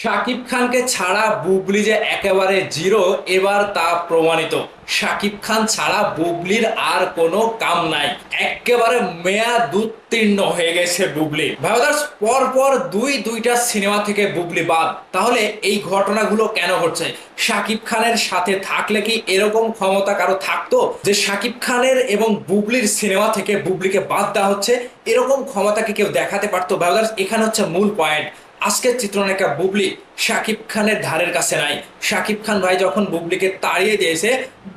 শাকিব খানকে ছাড়া বুবলি যে একেবারে জিরো, এবার তা প্রমাণিত। শাকিব খান ছাড়া বুবলির আর কোনো কাম নাই, একেবারে মেয়াদ উত্তীর্ণ হয়ে গেছে বুবলি। ভাইবাদার্স, পর পর দুইটা সিনেমা থেকে বুবলি বাদ। তাহলে এই ঘটনাগুলো কেন ঘটছে? শাকিব খানের সাথে থাকলে কি এরকম ক্ষমতা কারো থাকতো যে শাকিব খানের এবং বুবলির সিনেমা থেকে বুবলিকে বাদ দেওয়া হচ্ছে? এরকম ক্ষমতা কি কেউ দেখাতে পারতো? ভাইবাদার্স, এখানে হচ্ছে মূল পয়েন্ট। আজকের চিত্রনায়িকা বুবলি শাকিব খানের ধারের কাছে নাই। শাকিব খান ভাই যখন বুবলিকে তাড়িয়ে দিয়েছে,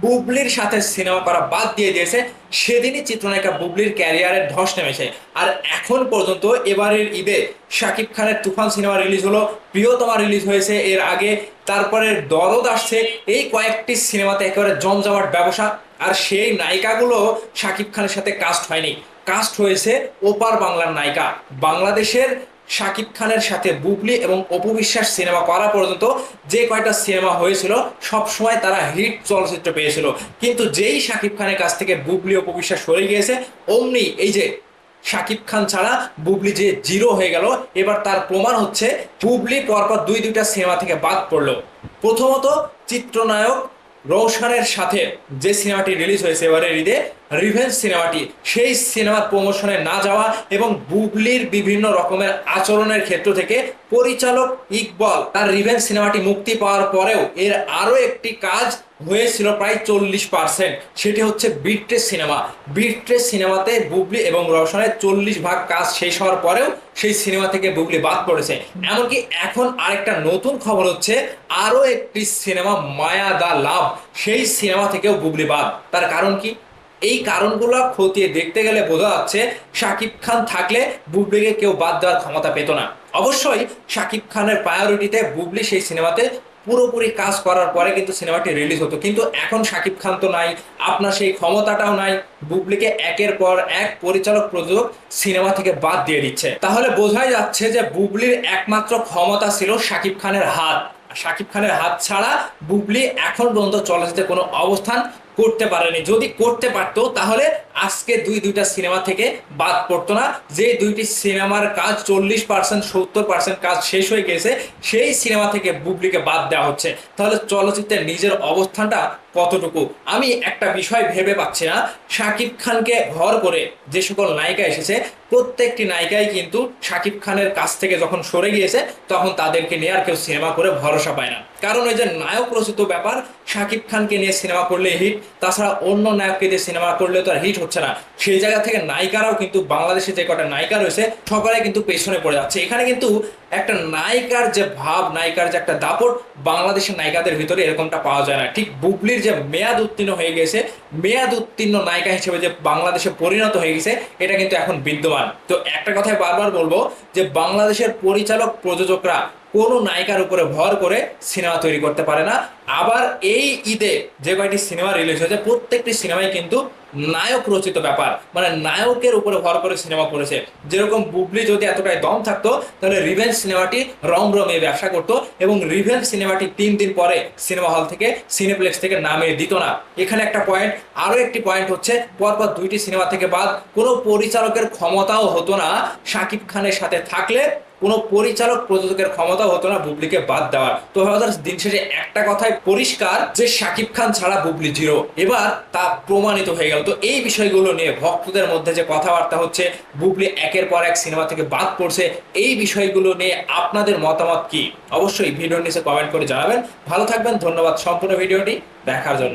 বুবলির সাথে সিনেমা করা বাদ দিয়ে দিয়েছে, সেদিনই চিত্রনায়িকা বুবলির ক্যারিয়ারের ধস নেমেছে। আর এখন পর্যন্ত এবারের ঈদে শাকিব খানের তুফান সিনেমা রিলিজ হলো, প্রিয়তমা রিলিজ হয়েছে এর আগে, তারপরে দরদ আসছে। এই কয়েকটি সিনেমাতে একেবারে জমজমাট ব্যবসা। আর সেই নায়িকাগুলো শাকিব খানের সাথে কাস্ট হয়নি, কাস্ট হয়েছে ওপার বাংলার নায়িকা। বাংলাদেশের শাকিব খানের সাথে বুবলি এবং অপু বিশ্বাস সিনেমা করা পর্যন্ত যে কয়টা সিনেমা হয়েছিল সব সময় তারা হিট চলচ্চিত্র পেয়েছিল। কিন্তু যেই শাকিব খানের কাছ থেকে বুবলি অপু বিশ্বাস সরে গিয়েছে, অমনি এই যে শাকিব খান ছাড়া বুবলি যে জিরো হয়ে গেল, এবার তার প্রমাণ হচ্ছে বুবলি পরপর দুইটা সিনেমা থেকে বাদ পড়লো। প্রথমত, চিত্রনায়ক রওশনের সাথে যে সিনেমাটি রিলিজ হয়েছে এবারের ঈদে, রিভেঞ্জ সিনেমাটি, সেই সিনেমার প্রমোশনে না যাওয়া এবং বুবলির বিভিন্ন রকমের আচরণের ক্ষেত্র থেকে পরিচালক ইকবাল তার রিভেঞ্জ সিনেমাটি মুক্তি পাওয়ার পরেও এর আরো একটি কাজ হয়েছিল প্রায় 40%। সেটি হচ্ছে বিট্রেস সিনেমা। বিট্রেস সিনেমাতে বুবলি এবং রওশনের 40% কাজ শেষ হওয়ার পরেও সেই সিনেমা থেকে বুবলি বাদ পড়েছে। এমনকি এখন আরেকটা নতুন খবর হচ্ছে, আরো একটি সিনেমা মায়া দা লাভ, সেই সিনেমা থেকেও বুবলি বাদ। তার কারণ কি? এই কারণগুলো খতিয়ে দেখতে গেলে বোঝা যাচ্ছে শাকিব খান থাকলে বুবলিকে কেউ বাদ দেওয়ার ক্ষমতা পেত না। অবশ্যই শাকিব খানের প্রায়োরিটিতে বুবলি সেই সিনেমাতে পুরোপুরি কাজ করার পরে কিন্তু সিনেমাটি রিলিজ হতো। কিন্তু এখন শাকিব খান তো নাই, আপনার সেই ক্ষমতাটাও নাই, বুবলিকে একের পর এক পরিচালক প্রযোজক সিনেমা থেকে বাদ দিয়ে দিচ্ছে। তাহলে বোঝাই যাচ্ছে যে বুবলির একমাত্র ক্ষমতা ছিল শাকিব খানের হাত। শাকিব খানের হাত ছাড়া বুবলি এখন পর্যন্ত চলচ্চিত্রে কোনো অবস্থান করতে পারেনি। যদি করতে পারতো তাহলে আজকে দুইটা সিনেমা থেকে বাদ পড়তো না। যে দুইটি সিনেমার কাজ 40% 70% কাজ শেষ হয়ে গেছে, সেই সিনেমা থেকে বুবলিকে বাদ দেওয়া হচ্ছে। তাহলে চলচ্চিত্রের নিজের অবস্থানটা কতটুকু? আমি একটা বিষয় ভেবে পাচ্ছি না। শাকিব খানকে ঘর করে যে সকল নায়িকা এসেছে, প্রত্যেকটি নায়িকাই কিন্তু শাকিব খানের কাছ থেকে যখন সরে গিয়েছে তখন তাদেরকে নিয়ে আর কেউ সিনেমা করে ভরসা পায় না। কারণ ওই যে নায়ক রচিত ব্যাপার, শাকিব খানকে নিয়ে সিনেমা করলে হিট, তাছাড়া অন্য নায়ককে দিয়ে সিনেমা করলে তো আর হিট হচ্ছে না। সেই জায়গা থেকে নায়িকারাও কিন্তু, বাংলাদেশে যে কটা নায়িকা রয়েছে সকলে কিন্তু পেছনে পড়ে যাচ্ছে। এখানে কিন্তু একটা নায়িকার যে ভাব, নায়িকার যে একটা দাপট, বাংলাদেশের নায়িকাদের ভিতরে এরকমটা পাওয়া যায় না। ঠিক বুবলির যে মেয়াদ উত্তীর্ণ হয়ে গেছে, মেয়াদ উত্তীর্ণ নায়িকা হিসেবে যে বাংলাদেশে পরিণত হয়ে গেছে, এটা কিন্তু এখন বিদ্যমান। তো একটা কথাই বারবার বলবো যে বাংলাদেশের পরিচালক প্রযোজকরা কোনো নায়িকার উপরে ভর করে সিনেমা তৈরি করতে পারে না। আবার এই ঈদে যে কয়টি সিনেমা রিলিজ হয়েছে, প্রত্যেকটি সিনেমাই কিন্তু নায়ক রচিত ব্যাপার, মানে নায়কের উপরে ভর করে সিনেমা করেছে। যেরকম বুবলি যদি এতটাই দম থাকতো তাহলে রিভেঞ্জ সিনেমাটি রমরমে ব্যবসা করতো এবং রিভেঞ্জ সিনেমাটি 3 দিন পরে সিনেমা হল থেকে, সিনেপ্লেক্স থেকে নামিয়ে দিত না। এখানে একটা পয়েন্ট। আরো একটি পয়েন্ট হচ্ছে, পরপর দুইটি সিনেমা থেকে বাদ, কোনো পরিচালকের ক্ষমতাও হতো না শাকিব খানের সাথে থাকলে, কোনো পরিচালক প্রযোজকের ক্ষমতা হতো না বুবলিকে বাদ দেওয়ার। তো দিন শেষে একটা কথাই পরিষ্কার যে শাকিব খান ছাড়া বুবলি জিরো। এবার তা প্রমাণিত হয়ে গেল। তো এই বিষয়গুলো নিয়ে ভক্তদের মধ্যে যে কথাবার্তা হচ্ছে, বুবলি একের পর এক সিনেমা থেকে বাদ পড়ছে, এই বিষয়গুলো নিয়ে আপনাদের মতামত কি? অবশ্যই ভিডিওর নিচে কমেন্ট করে জানাবেন। ভালো থাকবেন, ধন্যবাদ সম্পূর্ণ ভিডিওটি দেখার জন্য।